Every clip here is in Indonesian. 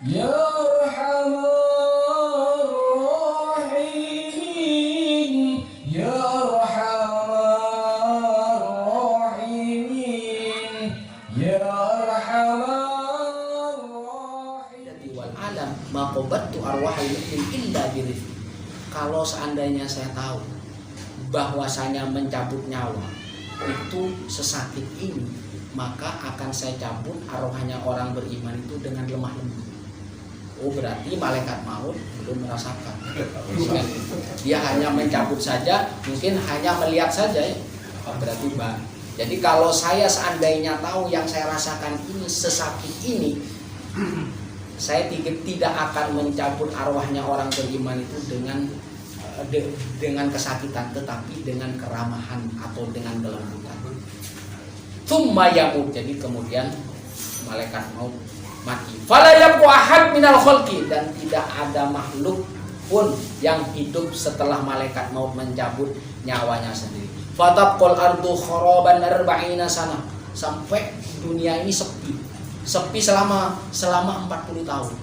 Ya Arhamar Rahimin, Ya Arhamar Rahimin, Ya Arhamar Rahimin. Wal alam maqabattu arwahil mu'min illa birifq. Kalau seandainya saya tahu bahwasanya mencabut nyawa itu sesakit ini, maka akan saya cabut arwahnya orang beriman itu dengan lemah lembut. Oh, berarti malaikat maut belum merasakan. Dia hanya mencabut saja, mungkin hanya melihat saja ya. Berarti jadi kalau saya seandainya tahu yang saya rasakan ini sesakit ini, saya tidak akan mencabut arwahnya orang beriman itu dengan kesakitan, tetapi dengan keramahan atau dengan kelembutan. Tsumma yamut, jadi kemudian malaikat maut mati. Fala yabqa ahad minal khalqi, dan tidak ada makhluk pun yang hidup setelah malaikat maut mencabut nyawanya sendiri. Fatabqal ardu kharaban 40 sana, sampai dunia ini sepi selama 40 tahun.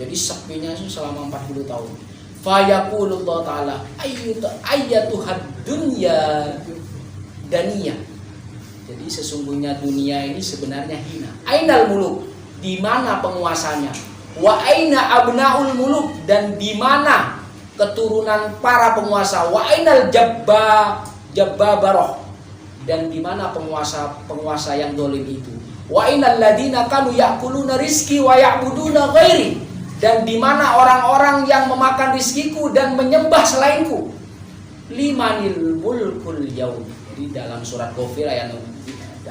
Jadi sepinya itu selama 40 tahun. Fa yaqulullah ta'ala ayyatuhad dunya daniyah. Jadi sesungguhnya dunia ini sebenarnya hina. Ainal muluk, di mana penguasanya? Wa aina abnaul muluk, dan di mana keturunan para penguasa? Wa ainal jabbabaroh, dan di mana penguasa yang dolim itu? Wa ainal ladina kanu ya'kuluna rizki wa ya'buduna ghairi, dan di mana orang-orang yang memakan rizkiku dan menyembah selainku? Limanil mulkul yaum. Jadi dalam surat Ghafir ayat 16,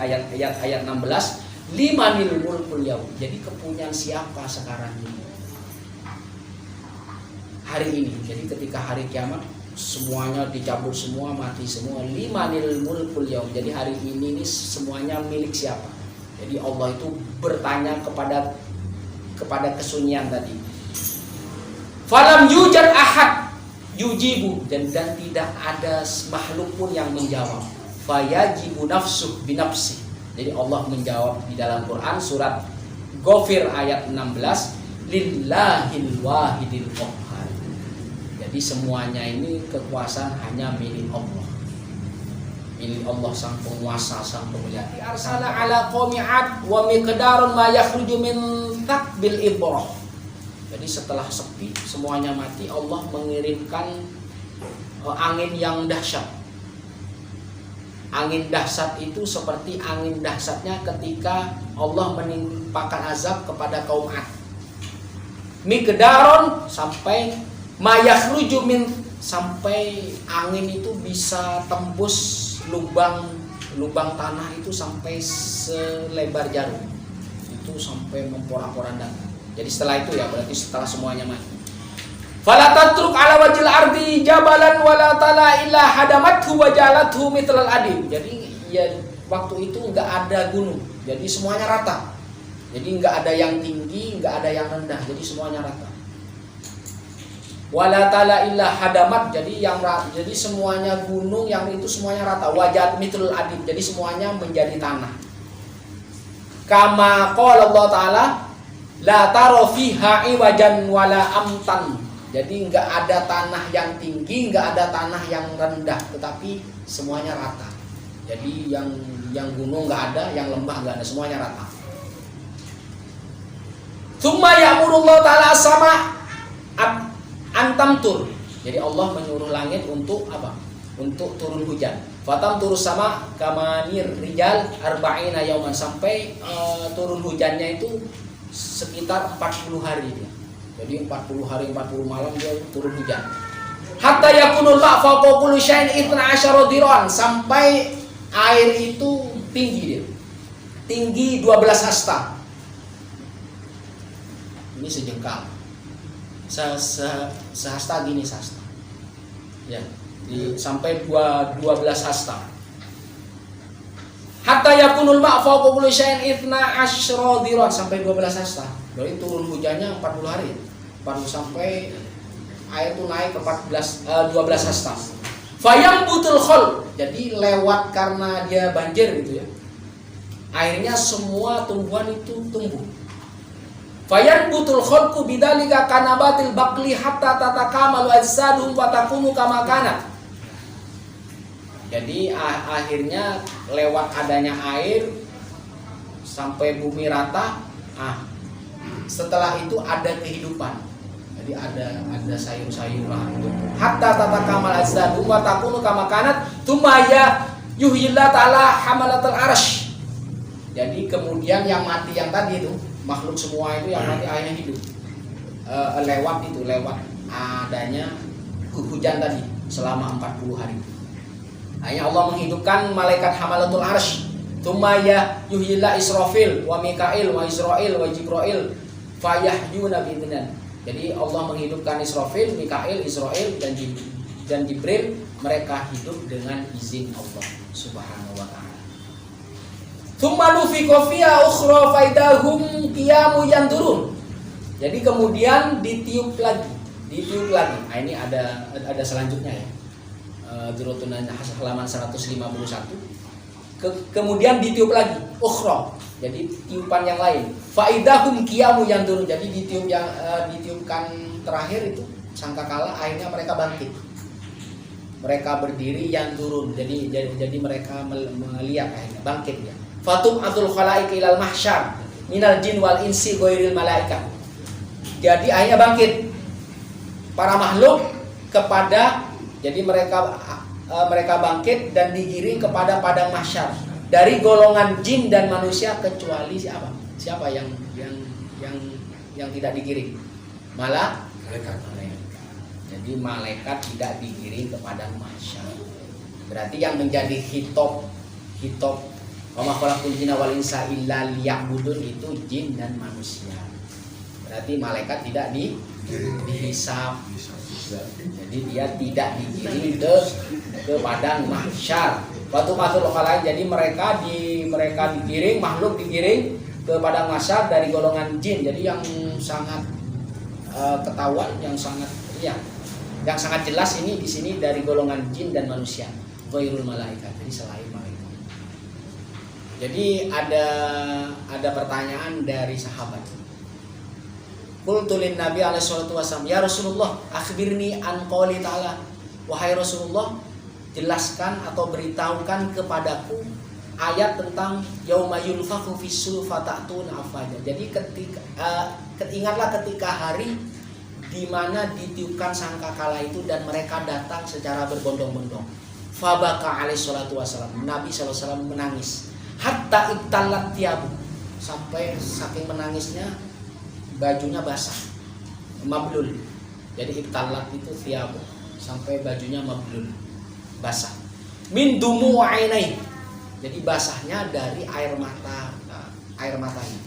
limanil mulkul yaum. Jadi kepunyaan siapa sekarang ini? Hari ini. Jadi ketika hari kiamat semuanya dicabut semua, mati semua. Limanil mulkul yaum. Jadi hari ini semuanya milik siapa? Jadi Allah itu bertanya kepada kesunyian tadi. Falam yujad ahad yujibu, dan tidak ada makhluk pun yang menjawab. Fayajibu nafsuh binafsi. Jadi Allah menjawab di dalam Quran surat Ghafir ayat 16, lillahil wahidil qahhar. Jadi semuanya ini kekuasaan hanya milik Allah. Milik Allah sang penguasa, sang pemulia. Arsala ala qaumi'at wa miqdarun ma yakhruju min takbil ibrah. Jadi setelah sepi semuanya mati, Allah mengirimkan angin yang dahsyat. Angin dahsyat itu seperti angin dahsyatnya ketika Allah menimpakan azab kepada kaum 'Ad. Miqdaron, sampai mayakhruju min, sampai angin itu bisa tembus lubang tanah itu sampai selebar jarum. Itu sampai memporak-porandakan. Jadi setelah itu ya, berarti setelah semuanya mati. Fala tatruk ala wajil ardi jabalan wala tala illa hadamathu wa jalathu mitlal adim. Jadi ya waktu itu enggak ada gunung. Jadi semuanya rata. Jadi enggak ada yang tinggi, enggak ada yang rendah. Jadi semuanya rata. Wala tala illa hadamat, jadi semuanya gunung yang itu semuanya rata. Wajat mitlal adim. Jadi semuanya menjadi tanah. Kama qala Allah Ta'ala la taro fiha iwajan wala amtan. Jadi enggak ada tanah yang tinggi, enggak ada tanah yang rendah, tetapi semuanya rata. Jadi yang gunung enggak ada, yang lembah enggak ada, semuanya rata. Tsumma ya'murullahu ta'ala sama antamtur. Jadi Allah menyuruh langit untuk apa? Untuk turun hujan. Fatam turun sama kamanir rijal arba'ina yauman, sampai turun hujannya itu sekitar 40 hari dia. Jadi 40 hari 40 malam dia turun hujan. Hatta yakunul ma' fawqa kulli syai'in 12 diran, sampai air itu tinggi dia. Tinggi 12 hasta. Ini sejengkal. Sehasta gini sehasta. Ya, sampai 12 hasta. Hatta yakunul ma' fawqa kulli syai'in 12 diran, sampai 12 hasta. Berarti turun hujannya 40 hari. 40 sampai air itu naik ke 12 hasta. Fayam butul khol, jadi lewat karena dia banjir gitu ya. Akhirnya semua tumbuhan itu tumbuh. Fayanbutul khalqu bidzalika kanabatil baqli hatta tatakamalu ajsaduhum wa takunu kama kanat. Jadi akhirnya lewat adanya air sampai bumi rata. Setelah itu ada kehidupan. Jadi ada sayur-sayuran. Hatta tatakamal ajsaduhum wa takunu kama kanat tsumma yuhyillahu ta'ala hamalatul arsy. Jadi kemudian yang mati yang tadi itu, makhluk semua itu yang mati akhirnya hidup. Lewat adanya hujan tadi selama 40 hari. Akhirnya Allah menghidupkan malaikat hamalatul arsy. Tsumma yuhyillahu Israfil wa Mikail wa Israil wa Jibril fayahyuna bi'idznillah. Jadi Allah menghidupkan Israfil, Mikail, Israil dan Jibril, mereka hidup dengan izin Allah Subhanahu wa taala. Tsumma nufiqa fiha ukhra faidahum qiyamu yandurun. Jadi kemudian ditiup lagi. Nah, ini ada selanjutnya ya. Jurutun halaman 151. Kemudian ditiup lagi ukhra. Jadi tiupan yang lain. Faidahum qiyamu yandurun. Jadi ditiupkan terakhir itu sangkakala akhirnya mereka bangkit. Mereka berdiri yang turun. Jadi mereka melihat akhirnya bangkit ya. Fatum atul khalaik ilal mahsyar minal jin wal insi ghairil malaikat. Jadi akhirnya bangkit para makhluk kepada, jadi mereka bangkit dan digiring kepada padang mahsyar dari golongan jin dan manusia kecuali siapa yang tidak digiring, malah malaikat. Jadi malaikat tidak digiring ke padang mahsyar. Berarti yang menjadi hitop wa ma khalaqtul jinna wal insa illa liya'budun itu jin dan manusia. Berarti malaikat tidak dihisab. Jadi dia tidak digiring ke padang mahsyar. Waktu masuk lokal, jadi mereka digiring, makhluk digiring ke padang mahsyar dari golongan jin. Jadi yang sangat ketahuan, yang sangat jelas ini di sini dari golongan jin dan manusia. Ghairul malaikat, jadi selain malaikat. Jadi ada pertanyaan dari sahabat. Qultu lin Nabi alaihi salatu wasallam, ya Rasulullah, akhbirni an qouli ta'ala. Wahai Rasulullah, jelaskan atau beritahukan kepadaku ayat tentang yauma yunfakhu fis-sur fata'tuna afwaja. Jadi ingatlah ketika hari di mana ditiupkan sangkakala itu dan mereka datang secara berbondong-bondong. Fabaka alaihi salatu wasallam, Nabi sallallahu alaihi wasallam menangis. Hatta ibtalat tiabu, sampai saking menangisnya bajunya basah, mablul. Jadi ibtalat itu tiabu, sampai bajunya mablul, basah. Min dumu ainai, jadi basahnya dari air matanya.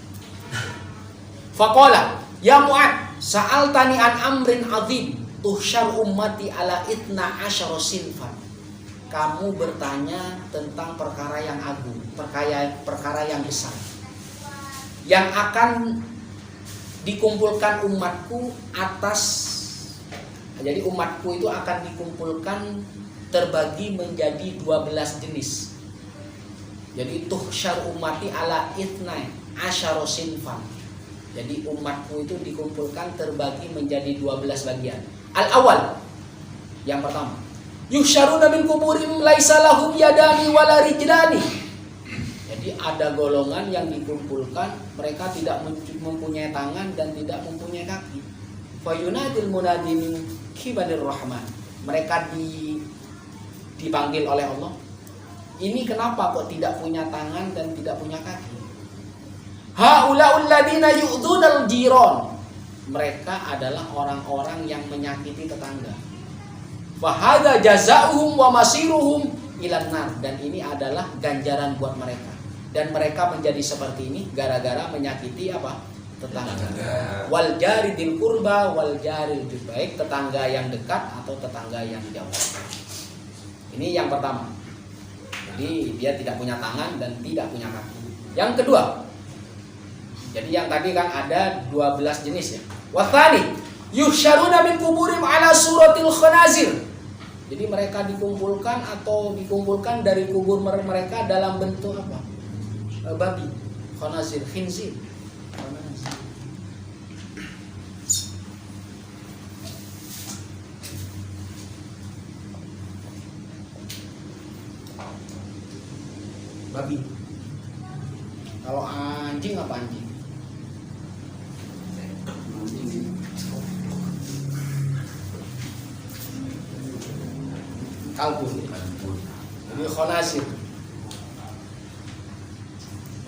Faqala ya Mu'ad, sa'altani an amrin azim tuhsyar ummati ala itna asyara sinfan. Kamu bertanya tentang perkara yang agung, perkara yang besar, yang akan dikumpulkan umatku atas. Jadi umatku itu akan dikumpulkan terbagi menjadi 12 jenis. Jadi tuhsyar ummati ala itna asyara sinfan. Jadi umatku itu dikumpulkan terbagi menjadi 12 bagian. Al-awwal, yang pertama, yusyaruna min kuburim laisa lahum yadani wala rijlani. Jadi ada golongan yang dikumpulkan, mereka tidak mempunyai tangan dan tidak mempunyai kaki. Fayunadil munadi min kibadir rahman. Mereka dipanggil oleh Allah. Ini kenapa kok tidak punya tangan dan tidak punya kaki? Haulaul ladina yu'dzunal jiran. Mereka adalah orang-orang yang menyakiti tetangga. Fahada jazaohum wa masiruhum ilan nar, dan ini adalah ganjaran buat mereka. Dan mereka menjadi seperti ini gara-gara menyakiti apa? Tetangga. Wal jaridil qurba wal jaril jud, baik tetangga yang dekat atau tetangga yang jauh. Ini yang pertama. Jadi dia tidak punya tangan dan tidak punya kaki. Yang kedua, jadi yang tadi kan ada 12 jenis ya. Wathani yuhsyaruna min kuburim ala suratil khanazir. Jadi mereka dikumpulkan dari kubur mereka dalam bentuk apa? Babi, khanazir, khinzir. Babi. Kalau anjing apa anjing? Kalbun. Jadi khonasir.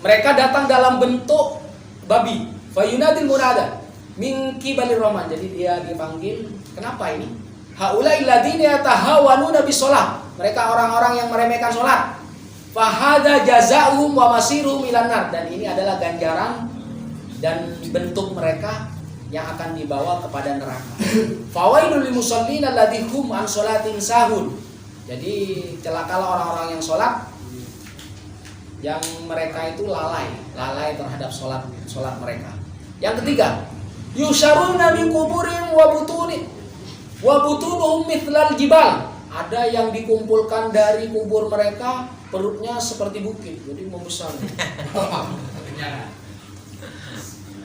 Mereka datang dalam bentuk babi. Fayunadil munada min kibalir rahman. Jadi dia dipanggil. Kenapa ini? Haulai ladina yatahawanuna bisolah. Mereka orang-orang yang meremehkan sholat. Fahada jazaa'uhum wa masiruhum ilan nar. Dan ini adalah ganjaran dan bentuk mereka yang akan dibawa kepada neraka. Fawailul lil musallin alladzi hum an sholatin sahun. Jadi celakalah orang-orang yang sholat yang mereka itu lalai terhadap sholat mereka. Yang ketiga, yusyaruna min kuburihim wa butunuhum mithlal jibal. Ada yang dikumpulkan dari kubur mereka, perutnya seperti bukit, jadi membesar.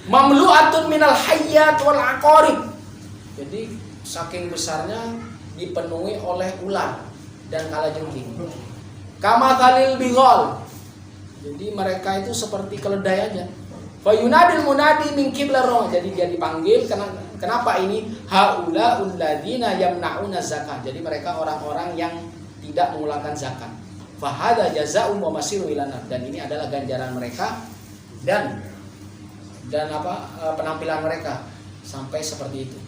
Mamlu'atun minal hayyat wal aqarib. Jadi saking besarnya dipenuhi oleh ular dan kalajengking. Kama khalil bighal. Jadi mereka itu seperti keledai aja. Fayunadil munadi min qiblar. Jadi dia dipanggil kenapa ini? Haulaul ladzina yamna'una zakat. Jadi mereka orang-orang yang tidak mengeluarkan zakat. Fahada jazaa'um wa masiru ila nar. Dan ini adalah ganjaran mereka dan penampilan mereka sampai seperti itu.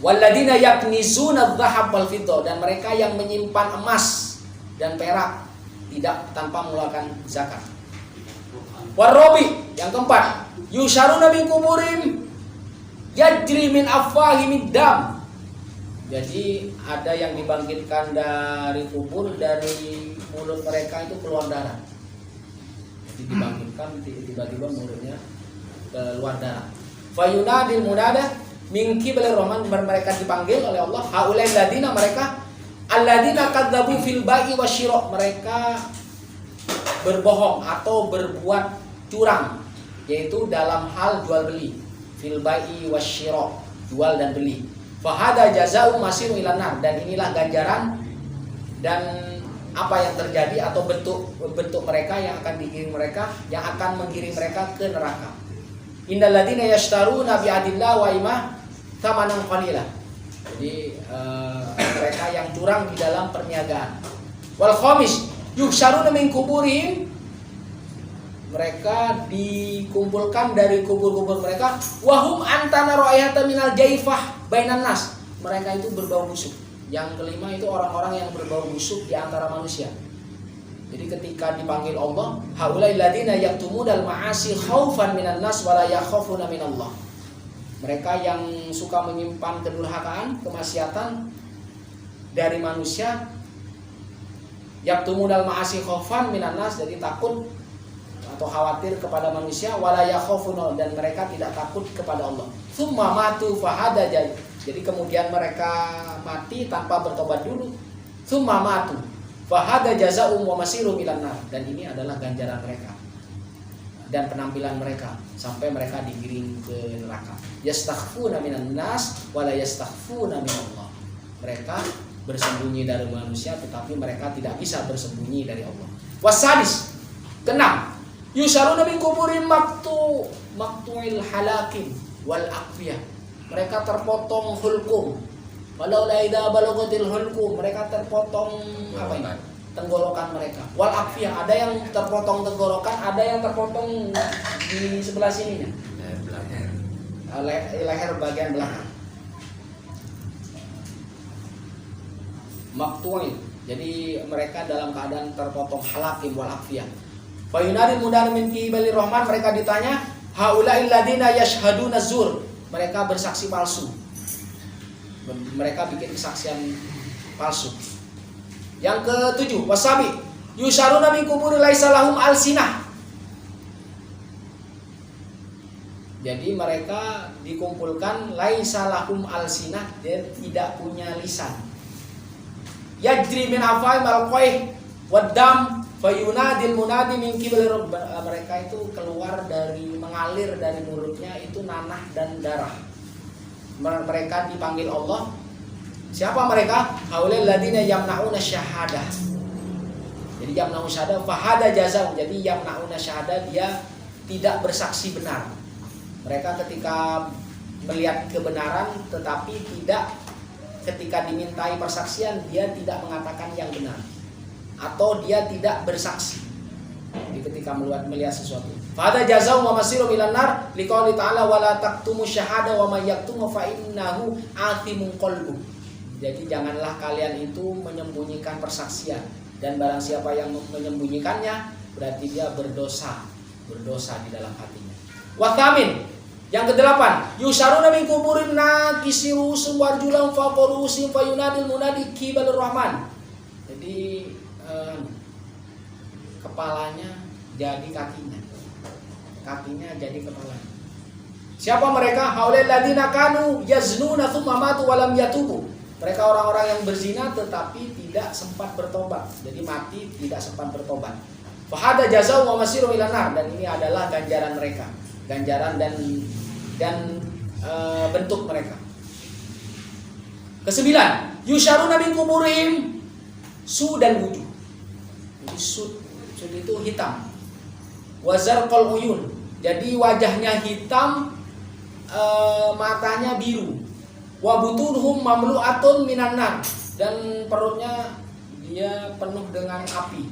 Walladzina yaknizuna adh-dhahab wal fiddah. Dan mereka yang menyimpan emas dan perak tidak tanpa mengeluarkan zakat. Warobi, yang keempat, yusyaruna min kuburim yajri min afwahimid dam. Jadi ada yang dibangkitkan dari kubur, dari mulut mereka itu keluar darah. Jadi dibangkitkan tiba-tiba mulutnya keluar darah. Fayunadil munada min qiblir rahman. Mereka dipanggil oleh Allah. Haulai ladina, mereka alladzina kadzabu fil bai'i wasyira. Mereka berbohong atau berbuat curang, yaitu dalam hal jual beli. Fil bai'i wasyira, jual dan beli. Fahada jazaa'u masiru ilan nar. Dan inilah ganjaran dan apa yang terjadi atau bentuk mereka yang akan digiring mereka, yang akan menggiring mereka ke neraka. Innal ladzina yashtaruna bi adillah wa imah thamanan qalila. Jadi mereka yang curang di dalam perniagaan. Wal khamis yuhsyaruna min kuburihim. Mereka dikumpulkan dari kubur-kubur mereka. Wahum antana ra'ayata minal jaifah bainan nas. Mereka itu berbau busuk. Yang kelima itu orang-orang yang berbau busuk di antara manusia. Jadi ketika dipanggil Allah, haulai ladina yaktumudal ma'asi khaufan minan nas wala yakhafuna minallah. Mereka yang suka menyimpan kedurhakaan, kemaksiatan dari manusia. Yaktumudal ma'asi khaufan minan nas, jadi takut atau khawatir kepada manusia, wala yakhafuna, dan mereka tidak takut kepada Allah. Tsumma matu fahada. Jadi kemudian mereka mati tanpa bertobat dulu. Tsumma matu fahada jazaa'um wa masirum ilan nar. Dan ini adalah ganjaran mereka dan penampilan mereka sampai mereka digiring ke neraka. Yastakhfuna minan nas wala yastakhfuna minallah. Mereka bersembunyi dari manusia tetapi mereka tidak bisa bersembunyi dari Allah. Wasadis, keenam, yusyaruna min kuburin maktu'il halakin wal aqfiyah. Mereka terpotong hulkum. Walau laida balagatil hulkum. Mereka terpotong apa ini? Tenggorokan mereka. Wal aqfiyah, ada yang terpotong tenggorokan, ada yang terpotong di sebelah sininya. Leher bagian belakang. Maktu'il. Jadi mereka dalam keadaan terpotong halakim wal aqfiyah. Fa yunadil mudar min qibalir rahman. Mereka ditanya, haula'il ladina yashhaduna zur. Mereka bersaksi palsu. Mereka bikin kesaksian palsu. Yang ketujuh, wasabi yusyaruna min kuburi laisa lahum alsinah. Jadi mereka dikumpulkan laisa lahum alsinah, dia tidak punya lisan. Yajri min afai malqaih waddam fayunadil munadi min qiblir. Mereka itu keluar dari, mengalir dari mulutnya itu nanah dan darah. Mereka dipanggil Allah. Siapa mereka? Haulil ladina yamna'una syahadah. Jadi yamna'u syahada fahada jazau. Jadi yamna'una syahada, dia tidak bersaksi benar. Mereka ketika melihat kebenaran tetapi tidak, ketika dimintai persaksian dia tidak mengatakan yang benar atau dia tidak bersaksi. Jadi ketika melihat sesuatu. Fahada jazau wa masiru ilan nar liqouli ta'ala wala taktumu syahada wa may yaktumu fa innahu athimun qalbu. Jadi janganlah kalian itu menyembunyikan persaksian, dan barang siapa yang menyembunyikannya berarti dia berdosa di dalam hatinya. Wa thamin, yang ke-8, yusaruna min kuburin nakisiru warjulan faqarusim fayunadil munadi kibalur rahman. Jadi kepalanya jadi kakinya jadi kepalanya. Siapa mereka? Haulal ladina kanu yaznuna tsumma matu wa lam yatubu. Mereka orang-orang yang berzina tetapi tidak sempat bertobat. Jadi mati tidak sempat bertobat. Fahada jazau wa masiru ilan nar, dan ini adalah ganjaran mereka, ganjaran dan bentuk mereka. ke-9, yusyaruna min kuburihim su dan wujuh. Jadi sud itu hitam. Wazarqal uyun. Jadi wajahnya hitam, matanya biru. Wa butunhum mamlu'atun minan nar, dan perutnya dia penuh dengan api.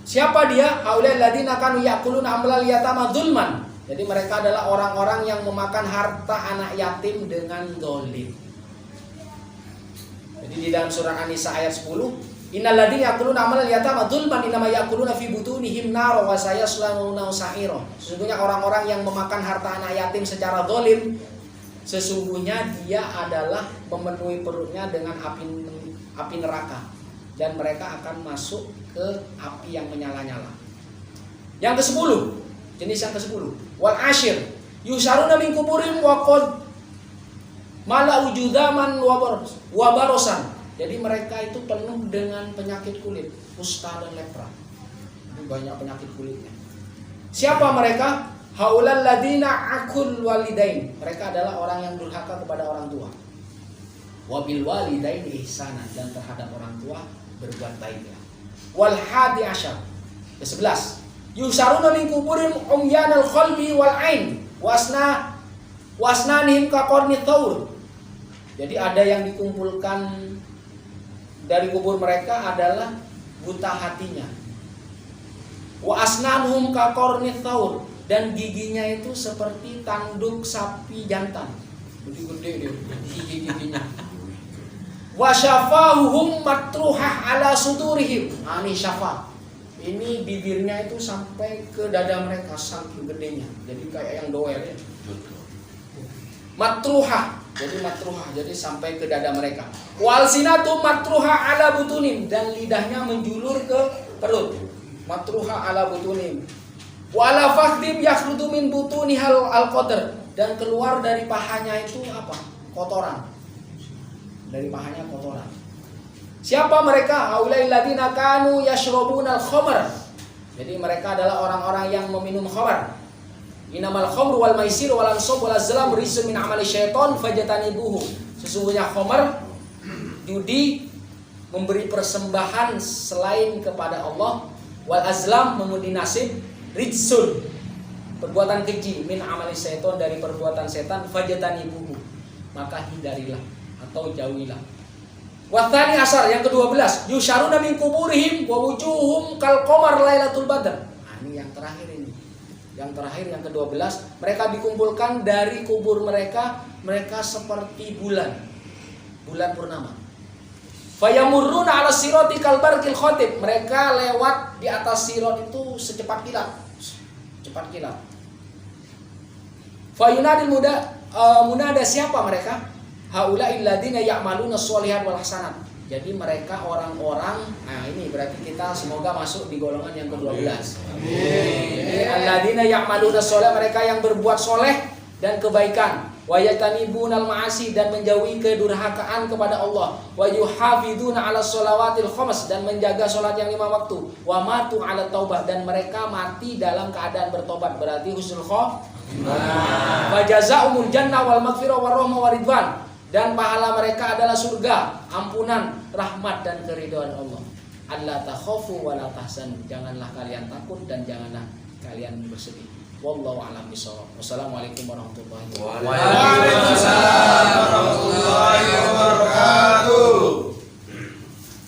Siapa dia? Haulal ladina kanu yaquluna amlal yatama dzulman. Jadi mereka adalah orang-orang yang memakan harta anak yatim dengan zalim. Jadi di dalam surah An-Nisa ayat 10, innal ladina yaquluna amlal yatama dzulman innama yaquluna fi butunihim nar wa sayaslawna sa'ira. Sesungguhnya orang-orang yang memakan harta anak yatim secara zalim, sesungguhnya dia adalah memenuhi perutnya dengan api neraka, dan mereka akan masuk ke api yang menyala-nyala. Yang ke-10, jenis yang ke-10, wal ashir yusaruna min kuburim wa qad mala wujudaman wa barosan. Jadi mereka itu penuh dengan penyakit kulit, kusta dan lepra. Ini banyak penyakit kulitnya. Siapa mereka? Haulal ladina akul walidain. Mereka adalah orang yang durhaka kepada orang tua. Wabil walidain ihsanan, dan terhadap orang tua berbuat baiklah. Wal hadi asyar, ke-11, yusaruna min kuburim umyanal qalbi wal ain wasnanihim ka qarni thaur. Jadi ada yang dikumpulkan dari kubur mereka adalah buta hatinya. Wa asnanuhum ka qarni thaur, dan giginya itu seperti tanduk sapi jantan. Gede-gede dia gigi-giginya. Wa syafahuhum matruhah ala sudurihim. Ini syafa. Ini bibirnya itu sampai ke dada mereka, saking gedenya. Jadi kayak yang doer ya. Matruhah. Jadi matruhah, jadi sampai ke dada mereka. Wal sinatu matruhah ala butunim, dan lidahnya menjulur ke perut. Matruhah ala butunim. Wala fakhdim yakhrudu min butunihal al-qadr, dan keluar dari pahanya itu apa? Kotoran. Dari pahanya kotoran. Siapa mereka? Haulai ladina kanu yashrabunal khamr. Jadi mereka adalah orang-orang yang meminum khamr. Inamal khamru wal maisir wal ansab wal azlam rijsun min amali syaiton fajtanibuhu. Sesungguhnya khamr, judi, memberi persembahan selain kepada Allah, wal azlam, mengundi nasib, rijsun, perbuatan keji, min amali syaiton, dari perbuatan setan, fajtanibuhu, maka hindarilah atau jauhilah. Wathani asar, yang ke-12, yusyaruna min kuburihim wa wujuhum kal qamar lailatul badr. Nah, ini yang terakhir ini. Yang terakhir, yang ke-12, mereka dikumpulkan dari kubur mereka, mereka seperti bulan purnama. Fayamurruna 'ala sirati kal barqil khatib. Mereka lewat di atas sirat itu secepat kilat. Cepat kilat. Fayunadil munada, siapa mereka? Haula'il ladzina ya'maluna sholihat wal hasanat. Jadi mereka orang-orang, nah ini berarti kita semoga masuk di golongan yang ke-12. Jadi alladzina ya'maluna sholihat, mereka yang berbuat soleh dan kebaikan. Wa yatanibunal ma'asi, dan menjauhi kedurhakaan kepada Allah. Wa yuhafizuna 'ala sholawatil khams, dan menjaga salat yang 5 waktu. Wa matu 'ala taubah, dan mereka mati dalam keadaan bertobat, berarti husnul khotimah. Wa jazaa'umul jannah wal maghfirah war rahmah war ridwan, dan pahala mereka adalah surga, ampunan, rahmat, dan keridhaan Allah. alla takhafu wa la tahzanu. Janganlah kalian takut dan janganlah kalian bersedih. Wallahu a'lam bishawab. Wassalamualaikum warahmatullahi wabarakatuh.